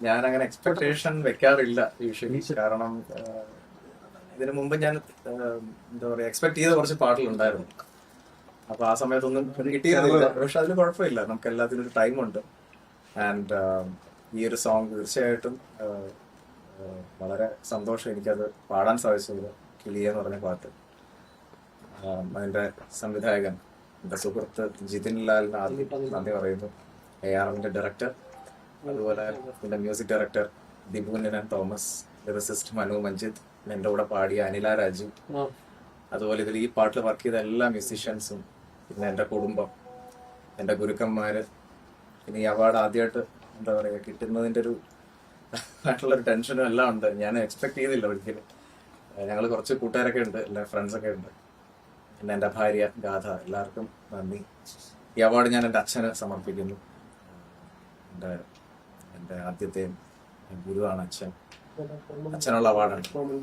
ഞാൻ അങ്ങനെ എക്സ്പെക്ടേഷൻ വെക്കാറില്ല യൂഷ്വലി. കാരണം ഇതിനു മുമ്പ് ഞാൻ എന്താ പറയാ എക്സ്പെക്ട് ചെയ്ത കുറച്ച് പാട്ടുകളുണ്ടായിരുന്നു. അപ്പൊ ആ സമയത്തൊന്നും കിട്ടിയിരുന്നില്ല. പക്ഷെ അതിന് കുഴപ്പമില്ല, നമുക്ക് എല്ലാത്തിനും ഒരു ടൈമുണ്ട്. ആൻഡ് ഈ ഒരു സോങ് തീർച്ചയായിട്ടും വളരെ സന്തോഷം എനിക്കത് പാടാൻ സാധിച്ചത്. കിളിയ എന്ന് പറഞ്ഞ പാട്ട് അതിന്റെ സംവിധായകൻ എന്റെ സുഹൃത്ത് ജിതിൻ ലാലിന് ആദ്യം നന്ദി പറയുന്നു. AR-ന്റെ ഡയറക്ടർ, അതുപോലെ എന്റെ music director Dibu Ninan Thomas, lyricist Manu Manjith, എന്റെ കൂടെ പാടിയ അനില രാജു, അതുപോലെ ഇതിൽ ഈ പാട്ടിൽ വർക്ക് ചെയ്ത എല്ലാ മ്യൂസീഷ്യൻസും, പിന്നെ എന്റെ കുടുംബം, എന്റെ ഗുരുക്കന്മാര്. പിന്നെ ഈ അവാർഡ് ആദ്യമായിട്ട് എന്താ പറയാ കിട്ടുന്നതിന്റെ ഒരു ആയിട്ടുള്ളൊരു ടെൻഷനും എല്ലാം ഉണ്ട്. ഞാൻ എക്സ്പെക്ട് ചെയ്തില്ല ഒരിക്കലും. ഞങ്ങൾ കുറച്ച് കൂട്ടുകാരൊക്കെ ഉണ്ട്, എല്ലാ ഫ്രണ്ട്സൊക്കെ ഉണ്ട്, പിന്നെ എൻ്റെ ഭാര്യ ഗാഥ. എല്ലാവർക്കും നന്ദി. ഈ അവാർഡ് ഞാൻ എൻ്റെ അച്ഛന് സമർപ്പിക്കുന്നു. എൻ്റെ ആദ്യത്തെ ഗുരുവാണ് അച്ഛൻ. അച്ഛനുള്ള അവാർഡാണ്.